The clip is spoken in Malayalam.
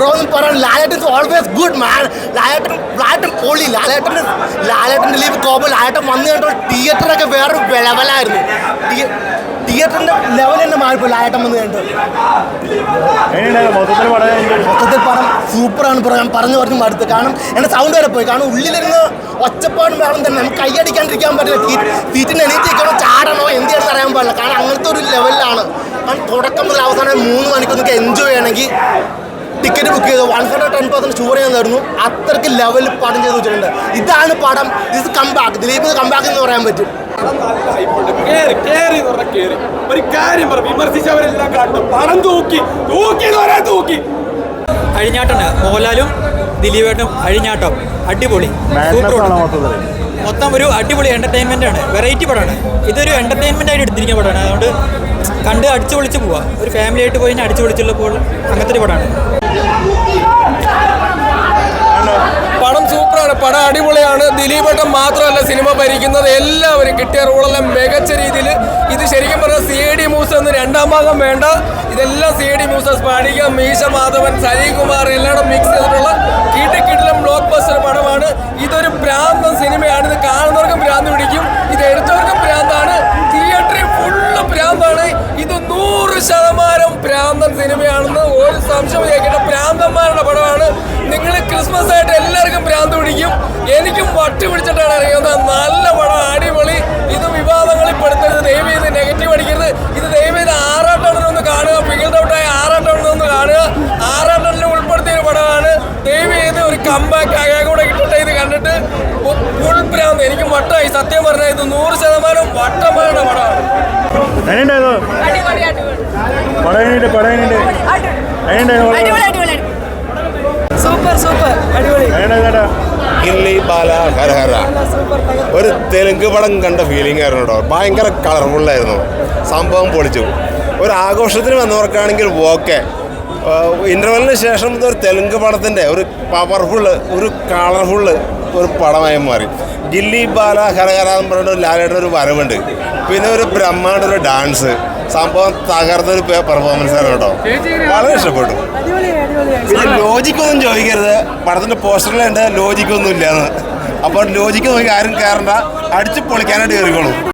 ബ്രോ എന്ന് പറയാൻ ലാലേട്ടൻ ഇസ് ഓൾവേസ് ഗുഡ് മാൻ. ലാലേട്ടൻ പൊളി. ലാലേട്ടൻ്റെ ലീവ് കോപ്പ്. ലാലേട്ടൻ വന്നു കണ്ടോ തിയേറ്ററൊക്കെ വേറൊരു ലെവലായിരുന്നു. തിയേറ്ററിന്റെ ലെവൽ തന്നെ മാറിപ്പോയി ലാലേട്ടൻ വന്ന് കണ്ടു. മൊത്തത്തിൽ പടം സൂപ്പറാണ് ബ്രോ. ഞാൻ പറഞ്ഞു മടുത്ത്. കാരണം എൻ്റെ സൗണ്ട് വരെ പോയി. കാരണം ഉള്ളിലിരുന്ന് ഒച്ചപ്പാടും വേണം തന്നെ. നമുക്ക് കൈയടിക്കാണ്ടിരിക്കാൻ പറ്റില്ല. സീറ്റിന് എണീറ്റിരിക്കണോ ചാടണോ എന്ത് ചെയ്യണമെന്ന് അറിയാൻ പാടില്ല. കാരണം അങ്ങനത്തെ ഒരു ലെവലിലാണ്. കാരണം തുടക്കം മുതൽ അവസാനം 3 മണിക്കൂർ നിങ്ങൾക്ക് എൻജോയ് ചെയ്യണമെങ്കിൽ ടിക്കറ്റ് ബുക്ക് ചെയ്ത് 110% ഷുവർ ചെയ്യാനായിരുന്നു. അത്രയ്ക്ക് ലെവൽ പടം ചെയ്ത് വെച്ചിട്ടുണ്ട്. ഇതാണ് പടം. ഇത് കംബാക്ക്. ദിലീപിന് കംബാക്ക് എന്ന് പറയാൻ പറ്റും. ഒരു കാര്യം വിമർശിച്ചവരെല്ലാം കാട്ടും. പണം തൂക്കി അഴിഞ്ഞാട്ടാണ്. മോഹൻലാലും ദിലീപേട്ടും അഴിഞ്ഞാട്ടം അടിപൊളി മൊത്തം ഒരു അടിപൊളി എന്റർടൈൻമെന്റ് ആണ്. വെറൈറ്റി പടമാണ്. ഇതൊരു എന്റർടൈൻമെന്റ് ആയിട്ട് എടുത്തിരിക്കുന്ന പടമാണ്. അതുകൊണ്ട് കണ്ട് അടിച്ചു പൊളിച്ച് പോവാം. ഒരു ഫാമിലി ആയിട്ട് പോയി അടിച്ചു പൊളിച്ചുള്ളപ്പോൾ അങ്ങനത്തെ ഒരു പടമാണ്. പടം സൂപ്പറാണ്. പടം അടിപൊളിയാണ്. ദിലീപേട്ടൻ മാത്രമല്ല സിനിമ ഭരിക്കുന്നത്. എല്ലാവരും കിട്ടിയ റോളെല്ലാം മികച്ച രീതിയിൽ. ഇത് ശരിക്കും പറഞ്ഞാൽ CID മൂസ എന്ന് 2ാം ഭാഗം വേണ്ട. ഇതെല്ലാം CID മൂസ, സ്പാടിക, മീശ മാധവൻ, സലീകുമാർ എല്ലാം മിക്സ് ചെയ്തിട്ടുള്ള കിടിലം ബ്ലോക്ക് ബസ്റ്റർ പടമാണ്. ഇതൊരു ഭ്രാന്തൻ സിനിമയാണ്. ഇത് കാണുന്നവർക്കും ഭ്രാന്ത് പിടിക്കും. ഇത് എടുത്തവർക്കും ഭ്രാന്താണ്. തിയേറ്ററിൽ ഫുള്ള് ഭ്രാന്താണ്. ഇത് 100% ഭ്രാന്തൻ സിനിമയാണെന്ന് ഒരു സംശയം കേൾക്കട്ടെ. ഭ്രാന്തന്മാരുടെ പടമാണ്. നിങ്ങൾ ക്രിസ്മസ് ആയിട്ട് എല്ലാവർക്കും ഭ്രാന്ത് പിടിക്കും. എനിക്കും വട്ട് പിടിച്ചിട്ടാണ് അറിയുന്നത്. നല്ല പടം, അടിപൊളി. ഇത് വിവാദങ്ങളിൽ പെടുത്തരുത്. ദയവേത് നെഗറ്റീവ് അടിക്കരുത്. ഇത് ദയവേത് ആറാട്ടണ്ണനൊന്ന് കാണുക. ഫിഗർ ഔട്ടായ ആറാട്ടണ്ണനൊന്ന് കാണുക. ആറാട്ടണ്ണനെ ഉൾപ്പെടുത്തിയ ഒരു പടമാണ്. ദയവേത് ഒരു കമ്പാക്ക് ആകാൻ കൂടെ കിട്ടട്ടെ. ഇത് കണ്ടിട്ട് ഫുൾ ഭ്രാന്ത്. എനിക്ക് വട്ടായി. സത്യം പറഞ്ഞാൽ ഇത് 100% വട്ടന്മാരുടെ പടമാണ്. സൂപ്പർ അടിപൊളി. ഗില്ലി ബാല ഹരഹര ഒരു തെലുങ്ക് പടം കണ്ട ഫീലിംഗ് ആയിരുന്നു കേട്ടോ. ഭയങ്കര കളർഫുള്ളായിരുന്നു. സംഭവം പൊളിച്ചു. ഒരു ആഘോഷത്തിന് വന്നവർക്കാണെങ്കിൽ ഓക്കെ. ഇൻ്റർവെല്ലിന് ശേഷം ഒരു തെലുങ്ക് പടത്തിൻ്റെ ഒരു പവർഫുള്ള്, ഒരു കളർഫുള്ള് ഒരു പടമായി മാറി. ഗില്ലി ബാല ഹരഹര എന്ന് പറഞ്ഞിട്ട് ലാലേട്ടൻ ഒരു വരവുണ്ട്. പിന്നെ ഒരു ബ്രഹ്മാണ്ട ഒരു ഡാൻസ്. സംഭവം തകർന്നൊരു പെർഫോമൻസ് ആണ് കേട്ടോ. വളരെ ഇഷ്ടപ്പെട്ടു. പിന്നെ ലോജിക്കൊന്നും ചോദിക്കരുത്. പടത്തിൻ്റെ പോസ്റ്ററിലുണ്ട് ലോജിക്കൊന്നും ഇല്ലയെന്ന്. അപ്പോൾ ലോജിക്ക് നോക്കി ആരും കയറണ്ട. അടിച്ച് പൊളിക്കാനായിട്ട് കയറിക്കോളൂ.